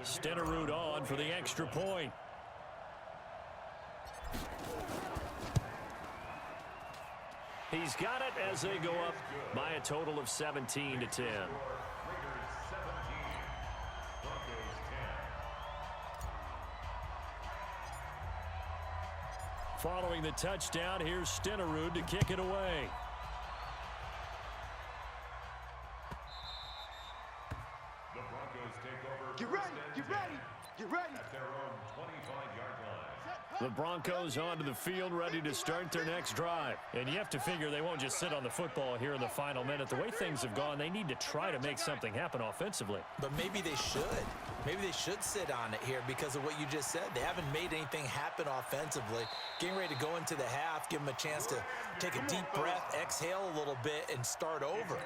Stenerud on for the extra point. He's got it as they go up by a total of 17-10. Following the touchdown, here's Stenerud to kick it away. The Broncos take over. Get ready, get ready, get ready. At their own 25-yard line. The Broncos onto the field, ready to start their next drive. And you have to figure they won't just sit on the football here in the final minute. The way things have gone, they need to try to make something happen offensively. But maybe they should. Maybe they should sit on it here because of what you just said. They haven't made anything happen offensively. Getting ready to go into the half, give them a chance to take a deep breath, exhale a little bit, and start over.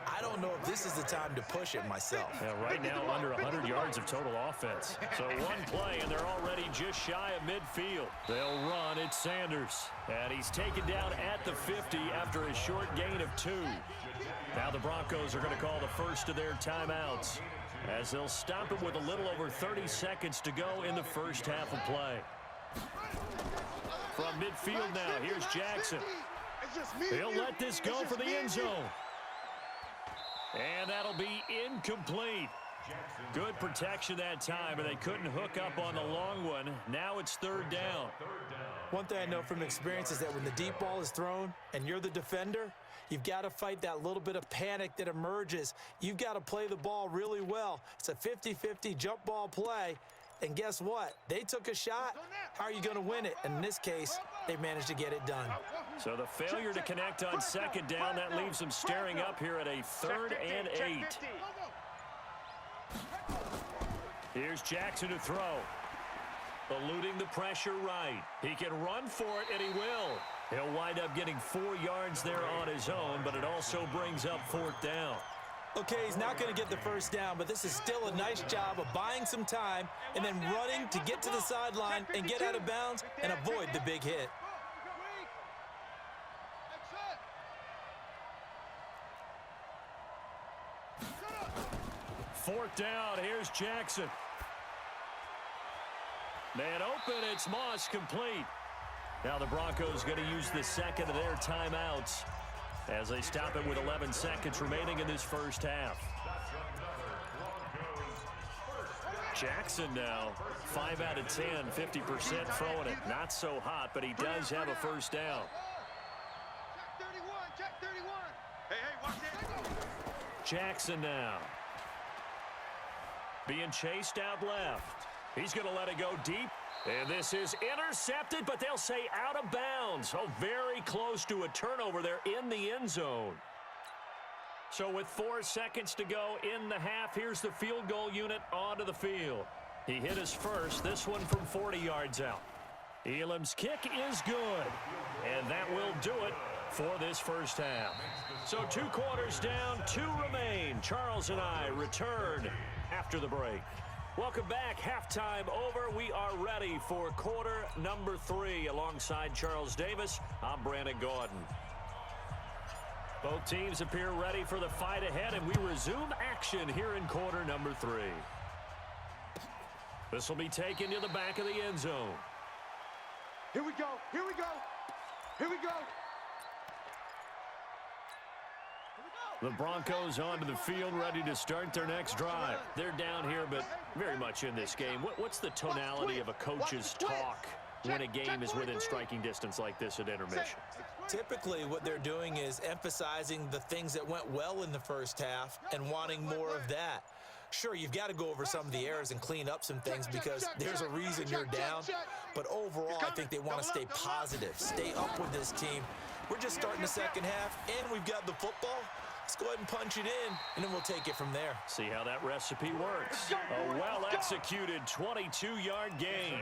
I don't know if this is the time to push it myself. Yeah, right now, under 100 yards of total offense. So one play, and they're already just shy of midfield. They'll run. It's Sanders. And he's taken down at the 50 after a short gain of 2. Now the Broncos are going to call the first of their timeouts, as they'll stop it with a little over 30 seconds to go in the first half of play. From midfield now, here's Jackson. He'll let this go for the end zone. And that'll be incomplete. Good protection that time, and they couldn't hook up on the long one. Now it's third down. One thing I know from experience is that when the deep ball is thrown and you're the defender, you've got to fight that little bit of panic that emerges. You've got to play the ball really well. It's a 50-50 jump ball play. And guess what? They took a shot. How are you going to win it? And in this case, they managed to get it done. So the failure to connect on second down, that leaves them staring up here at a 3rd and 8. Here's Jackson to throw. Eluding the pressure right. He can run for it, and he will. He'll wind up getting 4 yards there on his own, but it also brings up 4th down. Okay, he's not going to get the first down, but this is still a nice job of buying some time and then running to get to the sideline and get out of bounds and avoid the big hit. Fourth down, here's Jackson. Man open, it's Moss, complete. Now the Broncos going to use the second of their timeouts as they stop it with 11 seconds remaining in this first half. Jackson now, 5 out of 10, 50% throwing it. Not so hot, but he does have a first down. Check 31. Hey, watch it. Jackson now. Being chased out left. He's going to let it go deep. And this is intercepted, but they'll say out of bounds. Oh, very close to a turnover there in the end zone. So with 4 seconds to go in the half, here's the field goal unit onto the field. He hit his first, this one from 40 yards out. Elam's kick is good, and that will do it for this first half. So 2 quarters down, 2 remain. Charles and I return after the break. Welcome back. Halftime over. We are ready for quarter number 3. Alongside Charles Davis, I'm Brandon Gordon. Both teams appear ready for the fight ahead, and we resume action here in quarter number 3. This will be taken to the back of the end zone. Here we go, here we go, here we go. The Broncos onto the field, ready to start their next drive. They're down here, but very much in this game. What's the tonality of a coach's talk when a game is within striking distance like this at intermission? Typically, what they're doing is emphasizing the things that went well in the first half and wanting more of that. Sure, you've got to go over some of the errors and clean up some things because there's a reason you're down. But overall, I think they want to stay positive, stay up with this team. We're just starting the second half, and we've got the football. Let's go ahead and punch it in, and then we'll take it from there. See how that recipe works. A well-executed 22-yard gain.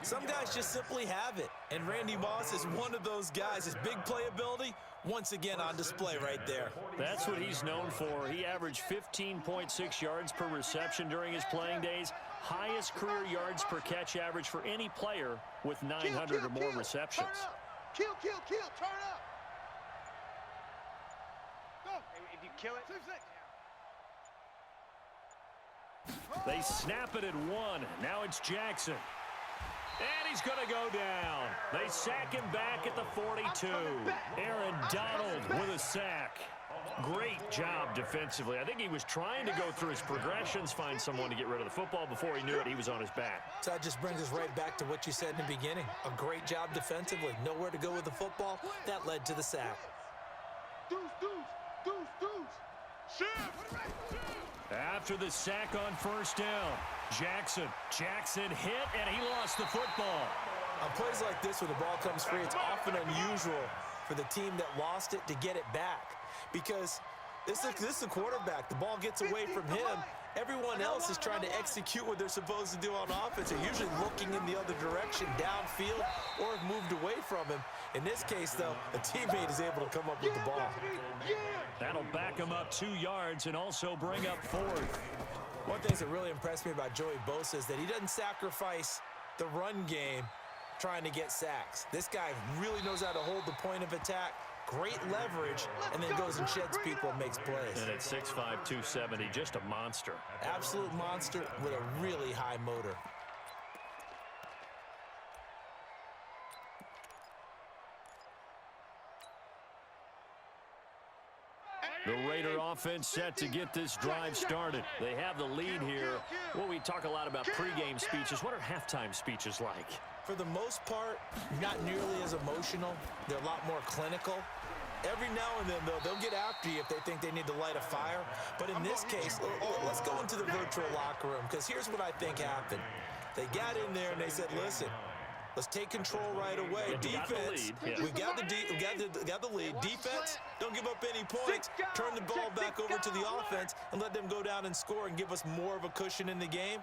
Some guys just simply have it, and Randy Moss is one of those guys. His big playability, once again, on display right there. That's what he's known for. He averaged 15.6 yards per reception during his playing days. Highest career yards per catch average for any player with 900 or more receptions. Kill, turn up. Go. If you kill it. They snap it at 1. Now it's Jackson. And he's going to go down. They sack him back at the 42. Aaron Donald with a sack. Great job defensively. I think he was trying to go through his progressions, find someone to get rid of the football. Before he knew it, he was on his back. So that just brings us right back to what you said in the beginning. A great job defensively. Nowhere to go with the football. That led to the sack. After the sack on first down, Jackson hit, and he lost the football. On plays like this where the ball comes free, it's often unusual for the team that lost it to get it back. Because this is the quarterback. The ball gets away from him. Everyone else is trying to execute what they're supposed to do on offense. They're usually looking in the other direction, downfield, or have moved away from him. In this case, though, a teammate is able to come up with the ball. That'll back him up 2 yards and also bring up 4th. One thing that really impressed me about Joey Bosa is that he doesn't sacrifice the run game trying to get sacks. This guy really knows how to hold the point of attack, great leverage, and then goes and sheds people and makes plays. And at 6'5", 270, just a monster. Absolute monster with a really high motor. The Raider offense set to get this drive started. They have the lead here. Well, we talk a lot about pregame speeches. What are halftime speeches like? For the most part, not nearly as emotional. They're a lot more clinical. Every now and then, though, they'll get after you if they think they need to light a fire. But in this case, let's go into the virtual locker room, because here's what I think happened. They got in there and they said, listen, let's take control right away. Defense, we got the lead. Defense, don't give up any points. Turn the ball back over to the offense and let them go down and score and give us more of a cushion in the game.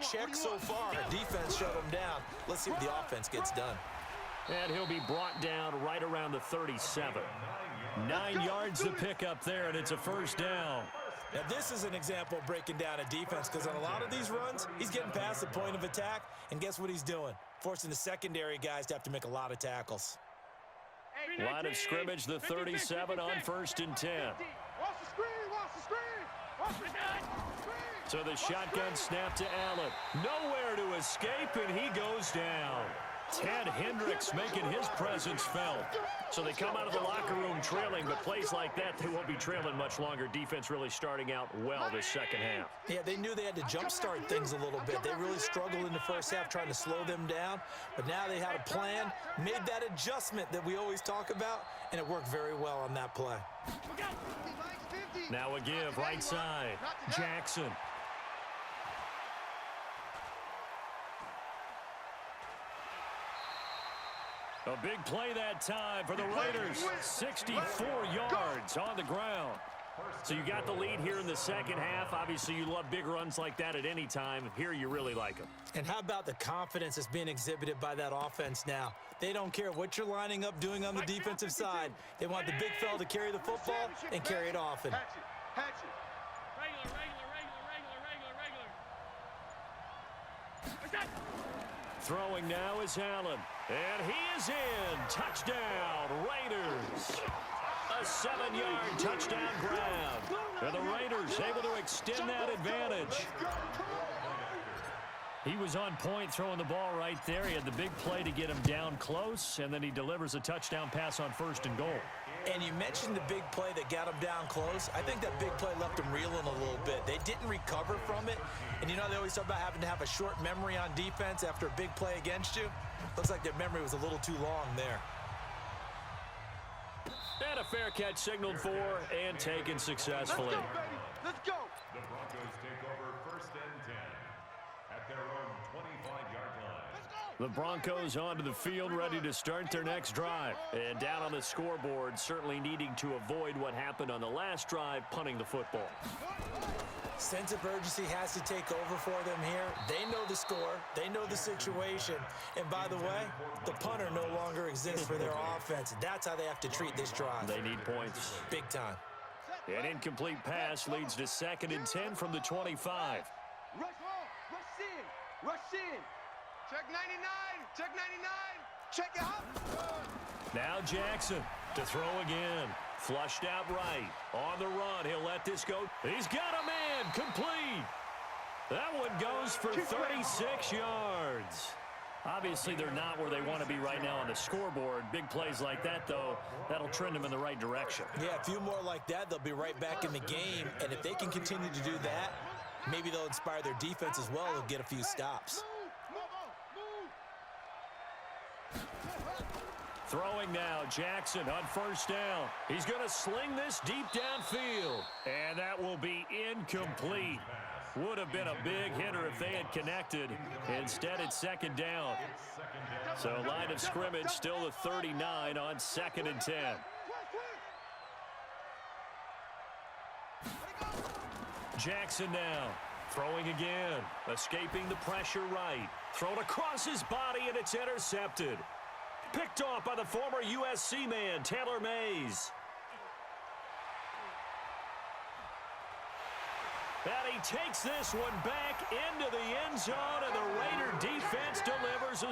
Check so far. Defense shut them down. Let's see what the offense gets done. And he'll be brought down right around the 37. 9 yards to pick up there, and it's a first down. Now, this is an example of breaking down a defense, because on a lot of these runs, he's getting past the point of attack, and guess what he's doing? Forcing the secondary guys to have to make a lot of tackles. Line of scrimmage, the 37 on 1st and 10. So the shotgun snap to Allen. Nowhere to escape, and he goes down. Ted Hendricks making his presence felt. So they come out of the locker room trailing, but plays like that, they won't be trailing much longer. Defense really starting out well this second half. Yeah, they knew they had to jumpstart things a little bit. They really struggled in the first half trying to slow them down, but now they had a plan, made that adjustment that we always talk about, and it worked very well on that play. Now a give, right side, Jackson. A big play that time for the Raiders. 64 yards on the ground. So you got the lead here in the second half. Obviously, you love big runs like that at any time. Here you really like them. And how about the confidence that's being exhibited by that offense now? They don't care what you're lining up doing on the defensive side. They want the big fella to carry the football and carry it often. Throwing now is Allen. And he is in. Touchdown, Raiders. A 7-yard touchdown grab. And the Raiders able to extend that advantage. He was on point throwing the ball right there. He had the big play to get him down close, and then he delivers a touchdown pass on 1st and goal. And you mentioned the big play that got him down close. I think that big play left him reeling a little bit. They didn't recover from it. And you know, they always talk about having to have a short memory on defense after a big play against you. Looks like their memory was a little too long there. And a fair catch signaled for and taken successfully. Let's go. The Broncos take over 1st and 10 at their own 25-yard line. The Broncos onto the field, ready to start their next drive. And down on the scoreboard, certainly needing to avoid what happened on the last drive, punting the football. Sense of urgency has to take over for them here. They know the score. They know the situation. And by the way, the punter no longer exists for their offense. That's how they have to treat this drive. They need points. Big time. An incomplete pass leads to 2nd and 10 from the 25. Rush in. Rush in. Check 99. Check 99. Check it out. Now Jackson to throw again. Flushed out right. On the run. He'll let this go. He's got a man. Complete. That one goes for 36 yards. Obviously, they're not where they want to be right now on the scoreboard. Big plays like that, though, that'll trend them in the right direction. Yeah, a few more like that, they'll be right back in the game. And if they can continue to do that, maybe they'll inspire their defense as well and get a few stops. Throwing now, Jackson on first down. He's going to sling this deep downfield. And that will be incomplete. Would have been a big hitter if they had connected. Instead, it's second down. So line of scrimmage still the 39 on 2nd and 10. Jackson now. Throwing again. Escaping the pressure right. Thrown across his body, and it's intercepted. Picked off by the former USC man, Taylor Mays. And he takes this one back into the end zone, and the Raider defense delivers a